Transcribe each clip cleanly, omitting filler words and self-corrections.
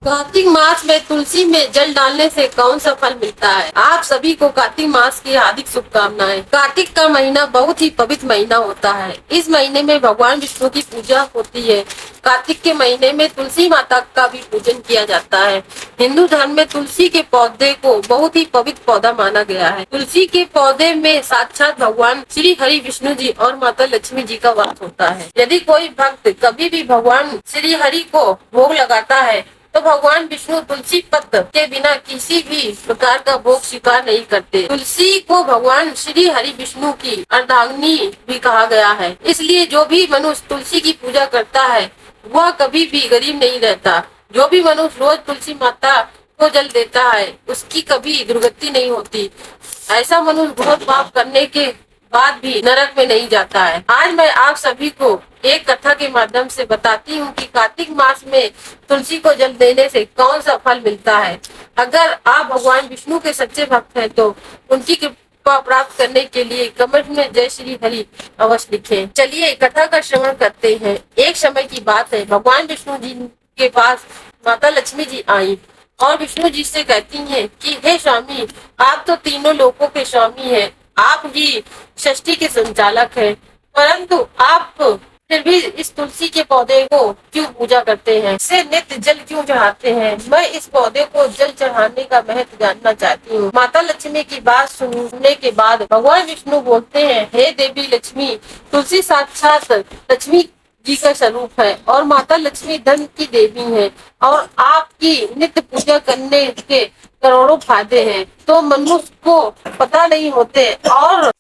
कार्तिक मास में तुलसी में जल डालने से कौन सा फल मिलता है? आप सभी को कार्तिक मास की हार्दिक शुभकामनाएं। कार्तिक का महीना बहुत ही पवित्र महीना होता है। इस महीने में भगवान विष्णु की पूजा होती है। कार्तिक के महीने में तुलसी माता का भी पूजन किया जाता है। हिंदू धर्म में तुलसी के पौधे को बहुत ही पवित्र पौधा माना गया है। तुलसी के पौधे में साक्षात भगवान श्री हरि विष्णु जी और माता लक्ष्मी जी का वास होता है। यदि कोई भक्त कभी भी भगवान श्री हरि को भोग लगाता है तो भगवान विष्णु तुलसी पत्र के बिना किसी भी प्रकार का भोग स्वीकार नहीं करते। तुलसी को भगवान श्री हरि विष्णु की अर्धांगिनी भी कहा गया है। इसलिए जो भी मनुष्य तुलसी की पूजा करता है वह कभी भी गरीब नहीं रहता। जो भी मनुष्य रोज तुलसी माता को जल देता है उसकी कभी दुर्गति नहीं होती। ऐसा मनुष्य बहुत पाप करने के बाद भी नरक में नहीं जाता है। आज मैं आप सभी को एक कथा के माध्यम से बताती हूँ कि कार्तिक मास में तुलसी को जल देने से कौन सा फल मिलता है। अगर आप भगवान विष्णु के सच्चे भक्त हैं तो उनकी कृपा प्राप्त करने के लिए कमेंट में जय श्री हरि अवश्य लिखें। चलिए कथा का श्रवण करते हैं। एक समय की बात है, भगवान विष्णु जी के पास माता लक्ष्मी जी आई और विष्णु जी से कहती हैं कि हे स्वामी, आप तो तीनों लोकों के स्वामी हैं, आप ही षष्ठी के संचालक हैं, परंतु आप फिर भी इस तुलसी के पौधे को क्यों पूजा करते हैं, इसे नित्य जल क्यों चढ़ाते हैं? मैं इस पौधे को जल चढ़ाने का महत्व जानना चाहती हूँ। माता लक्ष्मी की बात सुनने के बाद भगवान विष्णु बोलते हैं, हे देवी लक्ष्मी, तुलसी साक्षात लक्ष्मी जी का स्वरूप है और माता लक्ष्मी धन की देवी है और आपकी नित्य पूजा करने के करोड़ों फायदे हैं तो मनुष्य को पता नहीं होते। और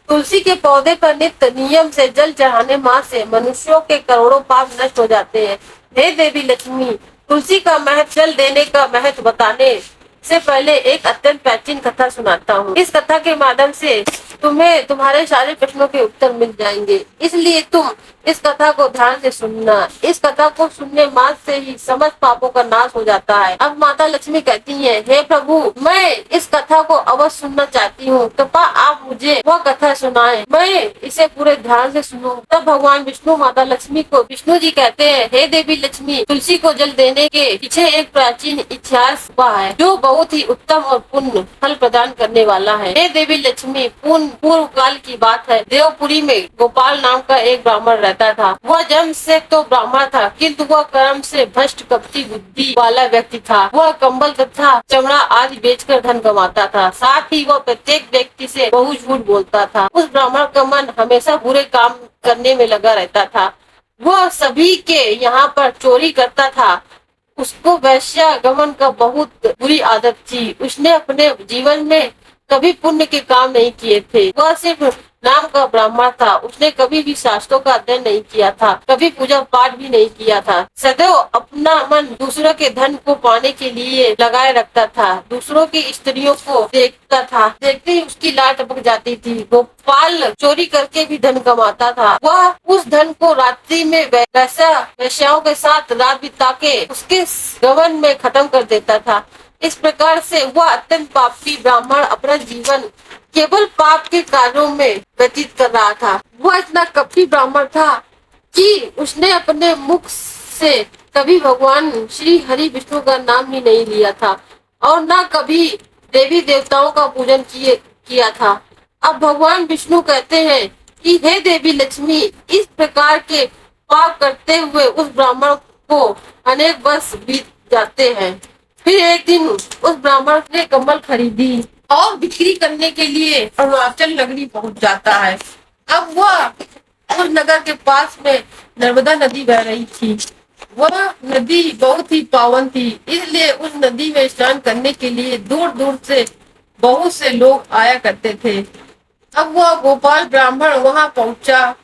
तुलसी के पौधे पर नित्य नियम से जल चढ़ाने माँ से मनुष्यों के करोड़ों पाप नष्ट हो जाते हैं। हे देवी लक्ष्मी, तुलसी का महत्व जल देने का महत्व बताने से पहले एक अत्यंत प्राचीन कथा सुनाता हूँ। इस कथा के माध्यम से तुम्हें तुम्हारे सारे प्रश्नों के उत्तर मिल जाएंगे, इसलिए तुम इस कथा को ध्यान से सुनना। इस कथा को सुनने मात्र से ही समस्त पापों का नाश हो जाता है। अब माता लक्ष्मी कहती है, हे प्रभु, मैं इस कथा को अवश्य सुनना चाहती हूँ, कृपया आप मुझे वह कथा सुनाएं, मैं इसे पूरे ध्यान से सुनूं। तब भगवान विष्णु माता लक्ष्मी को विष्णु जी कहते हैं, हे देवी लक्ष्मी, तुलसी को जल देने के पीछे एक प्राचीन इतिहास हुआ है जो बहुत ही उत्तम और पुण्य फल प्रदान करने वाला है। हे देवी लक्ष्मी, पूर्व काल की बात है, देवपुरी में गोपाल नाम का एक ब्राह्मण रहता था। वह जन्म से तो ब्राह्मण था, किंतु वह कर्म से भ्रष्ट कपटी बुद्धि वाला व्यक्ति था। वह कंबल तथा चमड़ा आदि बेचकर धन कमाता था। साथ ही वह प्रत्येक व्यक्ति से बहुत झूठ बोलता था। उस ब्राह्मण का मन हमेशा बुरे काम करने में लगा रहता था। वह सभी के यहाँ पर चोरी करता था। उसको वैश्यागमन का बहुत बुरी आदत थी। उसने अपने जीवन में कभी पुण्य के काम नहीं किए थे। वह सिर्फ नाम का ब्राह्मण था। उसने कभी भी शास्त्रों का अध्ययन नहीं किया था, कभी पूजा पाठ भी नहीं किया था। सदैव अपना मन दूसरों के धन को पाने के लिए लगाए रखता था। दूसरों की स्त्रियों को देखता था, देखते ही उसकी लाट टपक जाती थी। गोपाल चोरी करके भी धन कमाता था। वह उस धन को रात्रि में वैश्याओं के साथ रात बिता के उसके गमन में खत्म कर देता था। इस प्रकार से वह अत्यंत पापी ब्राह्मण अपना जीवन केवल पाप के कार्यों में व्यतीत कर रहा था। वह इतना कपटी ब्राह्मण था कि उसने अपने मुख से कभी भगवान श्री हरि विष्णु का नाम ही नहीं लिया था और न कभी देवी देवताओं का पूजन किया था। अब भगवान विष्णु कहते हैं कि हे देवी लक्ष्मी, इस प्रकार के पाप करते हुए उस ब्राह्मण को अनेक वर्ष बीत जाते हैं। फिर एक दिन उस ब्राह्मण ने कमल खरीदी और बिक्री करने के लिए अरुणाचल नगरी पहुंच जाता है। अब वह उस नगर के पास में नर्मदा नदी बह रही थी। वह नदी बहुत ही पावन थी, इसलिए उस नदी में स्नान करने के लिए दूर दूर से बहुत से लोग आया करते थे। अब वह गोपाल ब्राह्मण वहां पहुंचा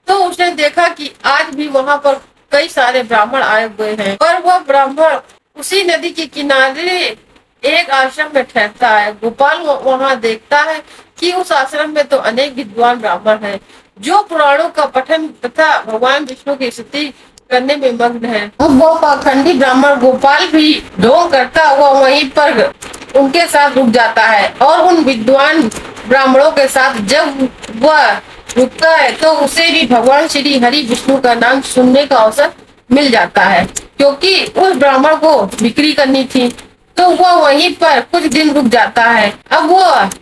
तो उसने देखा कि आज भी वहां पर कई सारे ब्राह्मण आए हुए हैं, पर वह ब्राह्मण उसी नदी के किनारे एक आश्रम में ठहरता है। गोपाल वहाँ देखता है कि उस आश्रम में तो अनेक विद्वान ब्राह्मण हैं जो पुराणों का पठन तथा भगवान विष्णु की स्तुति करने में मग्न है। वो पाखंडी ब्राह्मण गोपाल भी ढोंग करता हुआ वहीं पर उनके साथ रुक जाता है और उन विद्वान ब्राह्मणों के साथ जब वह रुकता है तो उसे भी भगवान श्री हरि विष्णु का नाम सुनने का अवसर मिल जाता है। क्योंकि उस ब्राह्मण को बिक्री करनी थी। तो वो वहीं पर कुछ दिन रुक जाता है। अब वो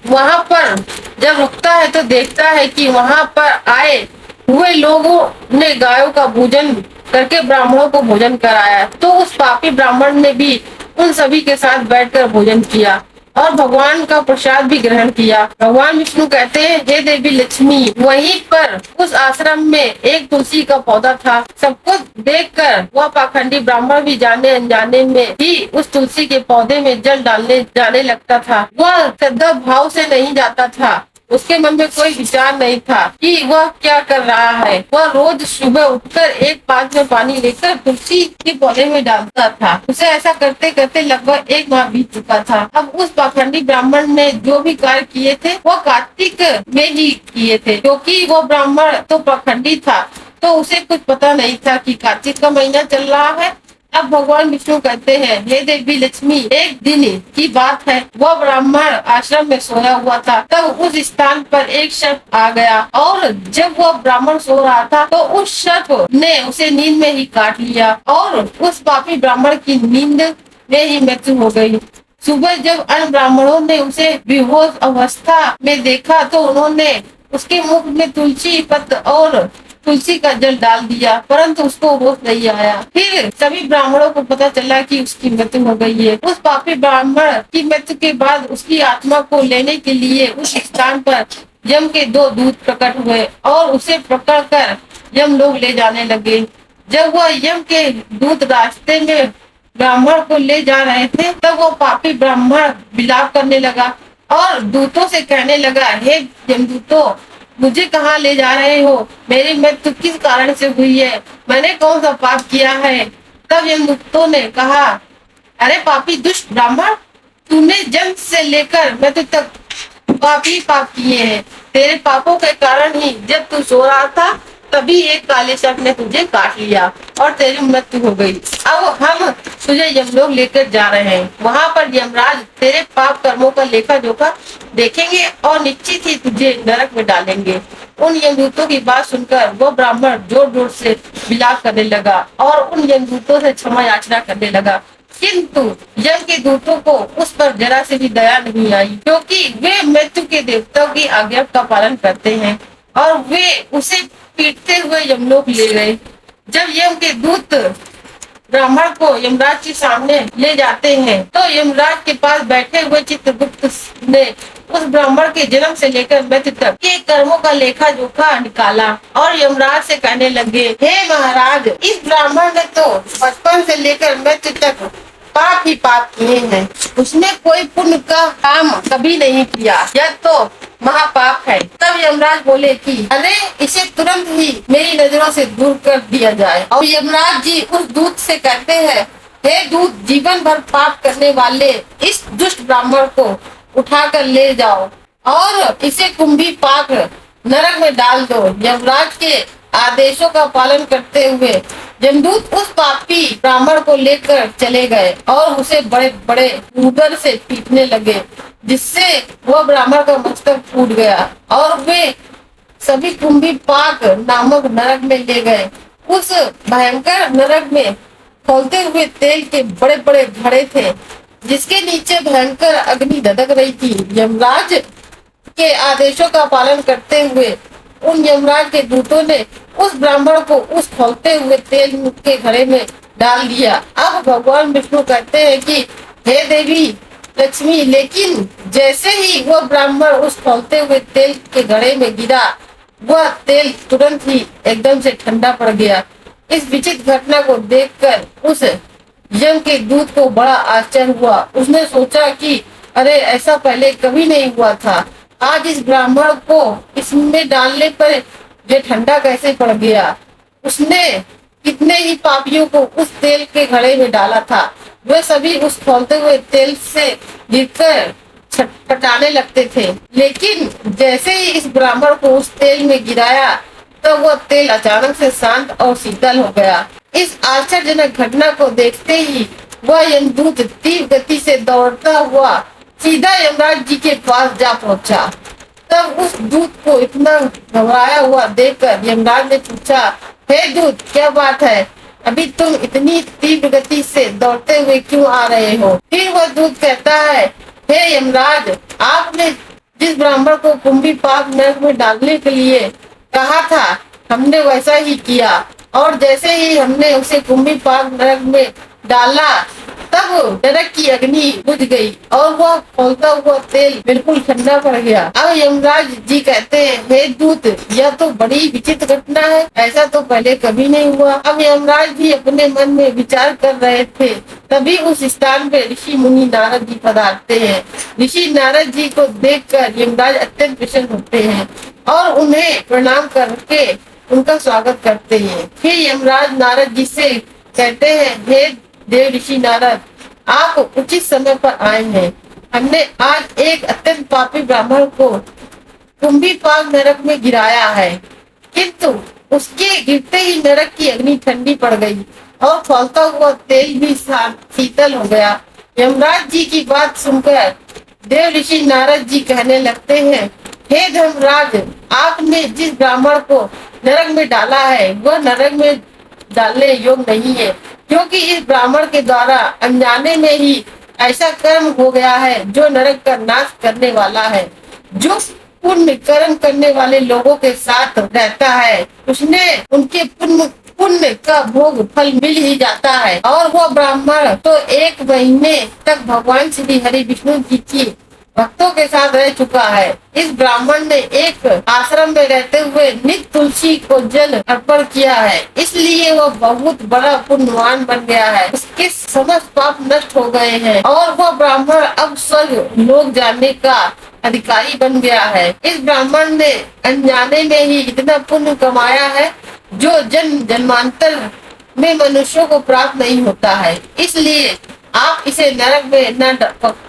वहां पर जब रुकता है तो देखता है कि वहां पर आए हुए लोगों ने गायों का भोजन करके ब्राह्मणों को भोजन कराया। तो उस पापी ब्राह्मण ने भी उन सभी के साथ बैठकर भोजन किया और भगवान का प्रसाद भी ग्रहण किया। भगवान विष्णु कहते हैं, हे देवी लक्ष्मी, वहीं पर उस आश्रम में एक तुलसी का पौधा था। सबको देखकर वह पाखंडी ब्राह्मण भी जाने अनजाने में ही उस तुलसी के पौधे में जल डालने जाने लगता था। वह श्रद्धा भाव से नहीं जाता था। उसके मन में कोई विचार नहीं था कि वह क्या कर रहा है। वह रोज सुबह उठकर एक पात्र में पानी लेकर तुलसी के पौधे में डालता था। उसे ऐसा करते करते लगभग 1 माह बीत चुका था। अब उस पाखंडी ब्राह्मण ने जो भी कार्य किए थे वह कार्तिक में ही किए थे, क्योंकि वो ब्राह्मण तो पाखंडी था, तो उसे कुछ पता नहीं था कि कार्तिक का महीना चल रहा है। अब भगवान विष्णु कहते हैं, हे देवी लक्ष्मी, एक दिन की बात है, वह ब्राह्मण आश्रम में सोया हुआ था। तब उस स्थान पर एक सर्प आ गया और जब वह ब्राह्मण सो रहा था तो उस सर्प ने उसे नींद में ही काट लिया और उस पापी ब्राह्मण की नींद में ही मृत्यु हो गई। सुबह जब अन्य ब्राह्मणों ने उसे बेहोश अवस्था में देखा तो उन्होंने उसके मुख में तुलसी पत्र और तुलसी का जल डाल दिया, परंतु उसको होश नहीं आया। फिर सभी ब्राह्मणों को पता चला कि उसकी मृत्यु हो गई है। उस पापी ब्राह्मण की मृत्यु के बाद उसकी आत्मा को लेने के लिए उस स्थान पर यम के 2 दूत प्रकट हुए और उसे पकड़कर यम लोग ले जाने लगे। जब वह यम के दूत रास्ते में ब्राह्मण को ले जा रहे थे तब वो पापी ब्राह्मण विलाप करने लगा और दूतों से कहने लगा, हे यमदूतों, मुझे कहाँ ले जा रहे हो? मेरी मृत्यु किस कारण से हुई है? मैंने कौन सा पाप किया है? तब यमदूतों ने कहा, अरे पापी दुष्ट ब्राह्मण, तूने जन्म से लेकर मृत्यु तक पापी पाप किए हैं। तेरे पापों के कारण ही जब तू सो रहा था तभी एक काले सर्प ने तुझे काट लिया और तेरी मृत्यु हो गई। अब हम तुझे यमलोक लेकर जा रहे हैं। वहाँ पर यमराज तेरे पाप कर्मों का लेखा जोखा देखेंगे और निश्चित ही तुझे नरक में डालेंगे। उन यमदूतों की बात सुनकर वो ब्राह्मण जोर जोर से विलाप करने लगा और उन यमदूतों से क्षमा याचना करने लगा, किंतु यम के दूतों को उस पर जरा से भी दया नहीं आई, क्योंकि वे मृत्यु के देवताओं की आज्ञा का पालन करते हैं और वे उसे पीटते हुए यमलोक ले गए। जब यम के दूत ब्राह्मण को यमराज के सामने ले जाते हैं तो यमराज के पास बैठे हुए चित्रगुप्त ने उस ब्राह्मण के जन्म से लेकर मृत्यु तक के कर्मों का लेखा जोखा निकाला और यमराज से कहने लगे, हे महाराज, इस ब्राह्मण ने तो बचपन से लेकर मृत्यु तक पाप ही पाप किए हैं। उसने कोई पुण्य का काम कभी नहीं किया, यह तो महापाप है। तब यमराज बोले कि अरे इसे तुरंत ही मेरी नजरों से दूर कर दिया जाए। और यमराज जी उस दूत से कहते हैं, हे दूत, जीवन भर पाप करने वाले इस दुष्ट ब्राह्मण को उठाकर ले जाओ और इसे कुंभी पाक नरक में डाल दो। यमराज के आदेशों का पालन करते हुए यमदूत उस पापी ब्राह्मण को लेकर चले गए और उसे बड़े बड़े ऊपर से पीटने लगे, जिससे वह ब्राह्मण का मस्तक फूट गया और वे सभी कुंभी पाक नामक नरक में ले गए। उस भयंकर नरक में खौलते हुए तेल के बड़े बड़े घड़े थे, जिसके नीचे भयंकर अग्नि धधक रही थी। यमराज के आदेशों का पालन करते हुए उन यमराज के दूतों ने उस ब्राह्मण को उस खौलते हुए तेल के घड़े में डाल दिया। अब भगवान विष्णु कहते हैं कि हे देवी लक्ष्मी, लेकिन जैसे ही वह ब्राह्मण उस खौलते हुए तेल के घड़े में गिरा, वह तेल तुरंत ही एकदम से ठंडा पड़ गया। इस विचित्र घटना को देखकर उस यम के दूत को बड़ा आश्चर्य हुआ। उसने सोचा कि अरे ऐसा पहले कभी नहीं हुआ था, आज इस ब्राह्मण को इसमें डालने पर ये ठंडा कैसे पड़ गया। उसने कितने ही पापियों को उस तेल के घड़े में डाला था, वे सभी उस खौलते हुए तेल से गिरकर छटपटाने लगते थे। लेकिन जैसे ही इस ब्राह्मण को उस तेल में गिराया तो वह तेल अचानक से शांत और शीतल हो गया। इस आश्चर्यजनक घटना को देखते ही वह यमदूत तीव्र गति से दौड़ता हुआ सीधा यमराज जी के पास जा पहुंचा। तब उस दूत को इतना घबराया हुआ देखकर यमराज ने पूछा, हे दूत, क्या बात है? अभी तुम इतनी तीव्र गति से दौड़ते हुए क्यों आ रहे हो? फिर वह दूत कहता है, हे यमराज, आपने जिस ब्राह्मण को कुंभी पाक नरक में डालने के लिए कहा था, हमने वैसा ही किया। और जैसे ही हमने उसे कुंभी पाक नरक में डाला, तब नरक की अग्नि बुझ गई और वह खौलता हुआ तेल बिल्कुल ठंडा पड़ गया। अब यमराज जी कहते हैं, हे दूत, यह तो बड़ी विचित्र घटना है, ऐसा तो पहले कभी नहीं हुआ। अब यमराज भी अपने मन में विचार कर रहे थे, तभी उस स्थान पे ऋषि मुनि नारद जी पधारते हैं। ऋषि नारद जी को देखकर यमराज अत्यंत प्रसन्न होते हैं और उन्हें प्रणाम करके उनका स्वागत करते हैं। फिर यमराज नारद जी से कहते हैं, हे देव ऋषि नारद, आप उचित समय पर आए हैं। हमने आज एक अत्यंत पापी ब्राह्मण को कुंभी पाक नरक में गिराया है, किंतु उसके गिरते ही नरक की अग्नि ठंडी पड़ गई और खौलता हुआ तेल भी शीतल हो गया। यमराज जी की बात सुनकर देव ऋषि नारद जी कहने लगते हैं, हे धर्मराज, आपने जिस ब्राह्मण को नरक में डाला है वह नरक में डालने योग्य नहीं है, क्योंकि इस ब्राह्मण के द्वारा अनजाने में ही ऐसा कर्म हो गया है जो नरक का नाश करने वाला है। जो पुण्य कर्म करने वाले लोगों के साथ रहता है, उसने उनके पुण्य का भोग फल मिल ही जाता है। और वह ब्राह्मण तो 1 महीने तक भगवान श्री हरि विष्णु जी की भक्तों के साथ रह चुका है। इस ब्राह्मण ने एक आश्रम में रहते हुए नित्य तुलसी को जल अर्पण किया है, इसलिए वह बहुत बड़ा पुण्यवान बन गया है। उसके समस्त पाप नष्ट हो गए हैं और वह ब्राह्मण अब स्वर्ग लोक जाने का अधिकारी बन गया है। इस ब्राह्मण ने अनजाने में ही इतना पुण्य कमाया है जो जन्म जन्मांतर में मनुष्यों को प्राप्त नहीं होता है, इसलिए आप इसे नरक में न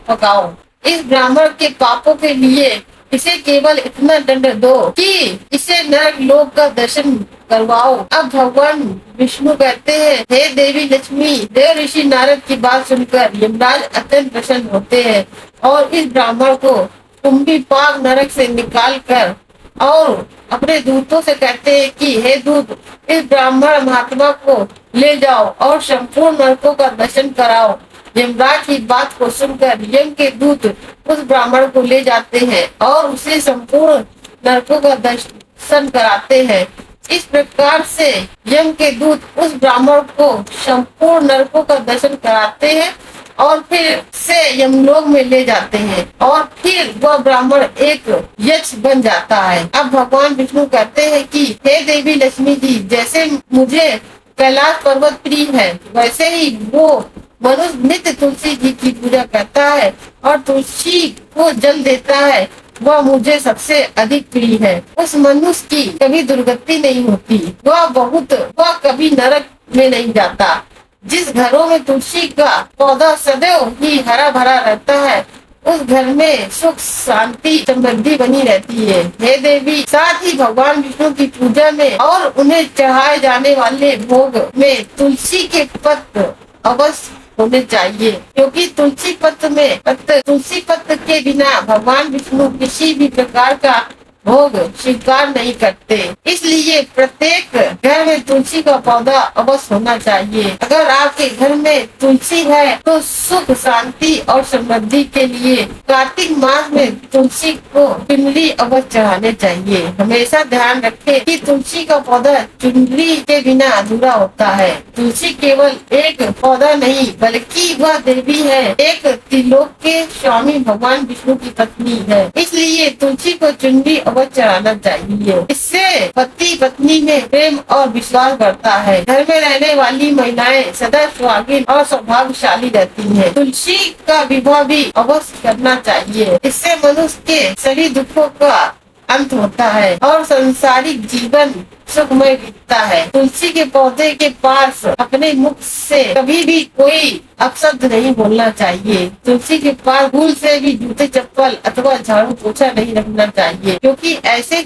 पकाओ। इस ब्राह्मण के पापों के लिए इसे केवल इतना दंड दो कि इसे नरक लोक का दर्शन करवाओ। अब भगवान विष्णु कहते हैं, हे देवी लक्ष्मी, देव ऋषि नारद की बात सुनकर यमराज अत्यंत प्रसन्न होते हैं और इस ब्राह्मण को कुंभी पाक नरक से निकाल कर और अपने दूतों से कहते हैं कि हे दूत, इस ब्राह्मण महात्मा को ले जाओ और संपूर्ण नरकों का दर्शन कराओ। यमराज की बात को सुनकर यम के दूत उस ब्राह्मण को ले जाते हैं और उसे संपूर्ण नरकों का दर्शन कराते हैं। इस प्रकार से यम के दूत उस ब्राह्मण को संपूर्ण नरकों का दर्शन कराते हैं और फिर से यमलोक में ले जाते हैं और फिर वह ब्राह्मण एक यक्ष बन जाता है। अब भगवान विष्णु कहते हैं कि हे देवी लक्ष्मी जी, जैसे मुझे कैलाश पर्वत प्रिय है, वैसे ही वो मनुष्य नित्य तुलसी जी की पूजा करता है और तुलसी को जल देता है, वह मुझे सबसे अधिक प्रिय है। उस मनुष्य की कभी दुर्गति नहीं होती, वह कभी नरक में नहीं जाता। जिस घरों में तुलसी का पौधा सदैव ही हरा भरा रहता है, उस घर में सुख शांति समृद्धि बनी रहती है। हे देवी, साथ ही भगवान विष्णु की पूजा में और उन्हें चढ़ाए जाने वाले भोग में तुलसी के पत्र अवश्य होने चाहिए, क्योंकि तुलसी पत्र के बिना भगवान विष्णु किसी भी प्रकार का भोग स्वीकार नहीं करते। इसलिए प्रत्येक घर में तुलसी का पौधा अवश्य होना चाहिए। अगर आपके घर में तुलसी है तो सुख शांति और समृद्धि के लिए कार्तिक मास में तुलसी को चुनरी अवश्य चढ़ाने चाहिए। हमेशा ध्यान रखें कि तुलसी का पौधा चुनरी के बिना अधूरा होता है। तुलसी केवल एक पौधा नहीं बल्कि वह देवी है, एक त्रिलोक के स्वामी भगवान विष्णु की पत्नी है। इसलिए तुलसी को चुनरी अवश्य चढ़ाना चाहिए। इससे पति पत्नी में प्रेम और विश्वास बढ़ता है। घर में रहने वाली महिलाएं सदा सुहागिन और सौभाग्यशाली रहती हैं। तुलसी का विवाह भी अवश्य करना चाहिए। इससे मनुष्य के सभी दुखों का अंत होता है और सांसारिक जीवन सुखमय बीतता है। तुलसी के पौधे के पास अपने मुख से कभी भी कोई अपशब्द नहीं बोलना चाहिए। तुलसी के पास भूल से भी जूते चप्पल अथवा झाड़ू पोछा नहीं रखना चाहिए, क्योंकि ऐसे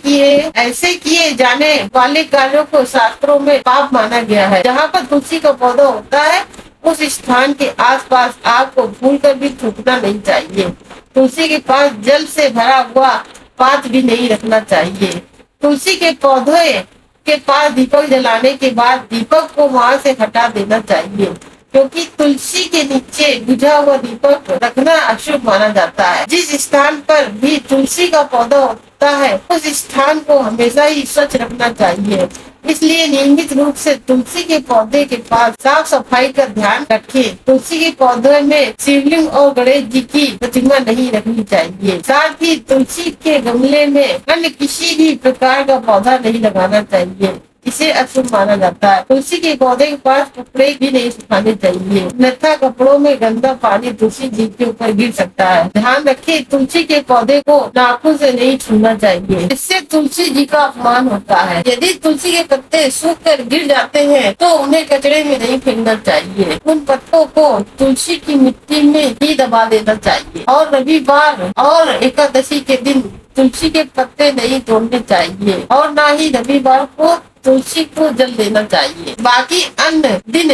किए जाने वाले कार्यों को शास्त्रों में पाप माना गया है। जहाँ पर तुलसी का पौधा होता है उस स्थान के आसपास आग को भूल कर भी थूकना नहीं चाहिए। तुलसी के पास जल से भरा हुआ पात्र भी नहीं रखना चाहिए। तुलसी के पौधे के पास दीपक जलाने के बाद दीपक को वहाँ से हटा देना चाहिए, क्योंकि तुलसी के नीचे बुझा हुआ दीपक रखना अशुभ माना जाता है। जिस स्थान पर भी तुलसी का पौधा होता है उस स्थान को हमेशा ही स्वच्छ रखना चाहिए। इसलिए नियमित रूप से तुलसी के पौधे के पास साफ सफाई का ध्यान रखें। तुलसी के पौधे में शिवलिंग और गणेश जी की प्रतिमा नहीं रखनी चाहिए। साथ ही तुलसी के गमले में अन्य किसी भी प्रकार का पौधा नहीं लगाना चाहिए, इसे अशुभ माना जाता है। तुलसी के पौधे के पास कपड़े भी नहीं सुखाने चाहिए, अन्यथा कपड़ों में गंदा पानी तुलसी जी के ऊपर गिर सकता है। ध्यान रखें, तुलसी के पौधे को नाखून से नहीं छूना चाहिए, इससे तुलसी जी का अपमान होता है। यदि तुलसी के पत्ते सूख कर गिर जाते हैं तो उन्हें कचरे में नहीं फेंकना चाहिए, उन पत्तों को तुलसी की मिट्टी में ही दबा देना चाहिए। और रविवार और एकादशी के दिन तुलसी के पत्ते नहीं तोड़ने चाहिए और न ही रविवार को तुलसी को जल देना चाहिए। बाकी अन्य दिन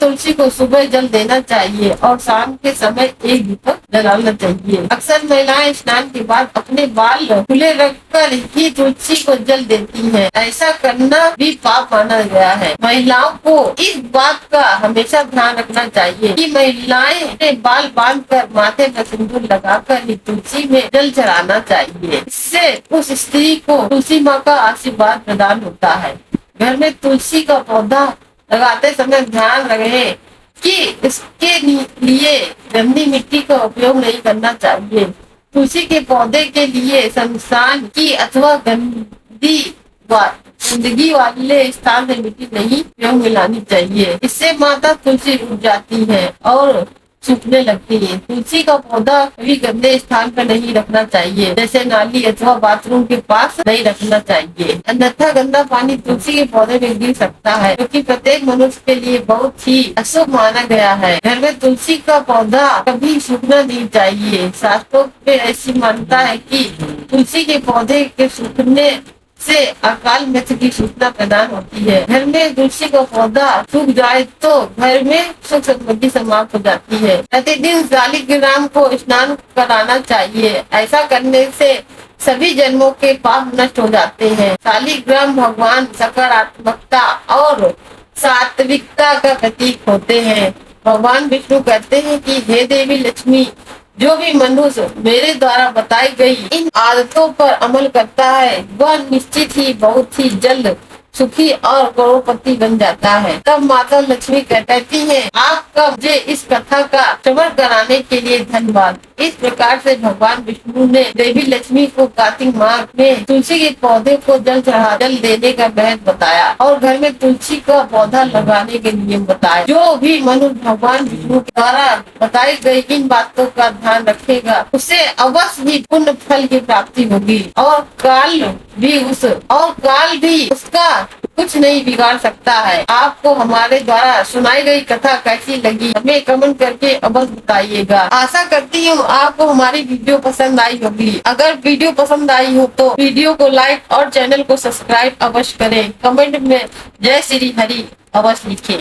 तुलसी को सुबह जल देना चाहिए और शाम के समय एक दीपक जलाना चाहिए। अक्सर महिलाएं स्नान के बाद अपने बाल खुले रखकर ही तुलसी को जल देती हैं। ऐसा करना भी पाप माना गया है। महिलाओं को इस बात का हमेशा ध्यान रखना चाहिए कि महिलाएं अपने बाल बांधकर माथे पर सिंदूर लगाकर ही तुलसी में जल चढ़ाना चाहिए। इससे उस स्त्री को तुलसी माँ का आशीर्वाद प्रदान होता है। घर में तुलसी का पौधा लगाते समय ध्यान रहे कि इसके लिए गंदी मिट्टी का उपयोग नहीं करना चाहिए। तुलसी के पौधे के लिए शमशान की अथवा गंदगी वाले स्थान में मिट्टी नहीं उपयोग में लानी चाहिए, इससे माता तुलसी उग जाती है और सूखने लगती है। तुलसी का पौधा कभी गंदे स्थान पर नहीं रखना चाहिए, जैसे नाली अथवा बाथरूम के पास नहीं रखना चाहिए, अन्यथा गंदा पानी तुलसी के पौधे में गिर सकता है, क्योंकि प्रत्येक मनुष्य के लिए बहुत ही अशुभ माना गया है। घर में तुलसी का पौधा कभी सूखना नहीं चाहिए। शास्त्रों में ऐसी मान्यता है कि तुलसी के पौधे के सूखने से अकाल मृत्यु की सूचना प्रदान होती है। घर में तुलसी का पौधा सूख जाए तो घर में सुख समृद्धि समाप्त हो जाती है। प्रतिदिन शालिग्राम को स्नान कराना चाहिए, ऐसा करने से सभी जन्मों के पाप नष्ट हो जाते हैं। शालिग्राम भगवान सकारात्मकता और सात्विकता का प्रतीक होते हैं। भगवान विष्णु कहते हैं कि हे देवी लक्ष्मी, जो भी मनुष्य मेरे द्वारा बताई गई इन आदतों पर अमल करता है वह निश्चित ही बहुत ही जल्द सुखी और करोड़पति बन जाता है। तब माता लक्ष्मी कहती है, आपका मुझे इस कथा का श्रवण कराने के लिए धन्यवाद। इस प्रकार से भगवान विष्णु ने देवी लक्ष्मी को कार्तिक माह में तुलसी के पौधे को जल देने का महत्व बताया और घर में तुलसी का पौधा लगाने के नियम बताए। जो भी मनुष्य भगवान विष्णु द्वारा बताई गई इन बातों का ध्यान रखेगा उसे अवश्य ही पुण्य फल की प्राप्ति होगी और काल भी उसका कुछ नहीं बिगाड़ सकता है। आपको हमारे द्वारा सुनाई गई कथा कैसी लगी हमें कमेंट करके अवश्य बताइएगा। आशा करती हूँ आपको हमारी वीडियो पसंद आई होगी। अगर वीडियो पसंद आई हो तो वीडियो को लाइक और चैनल को सब्सक्राइब अवश्य करें। कमेंट में जय श्री हरि अवश्य लिखें।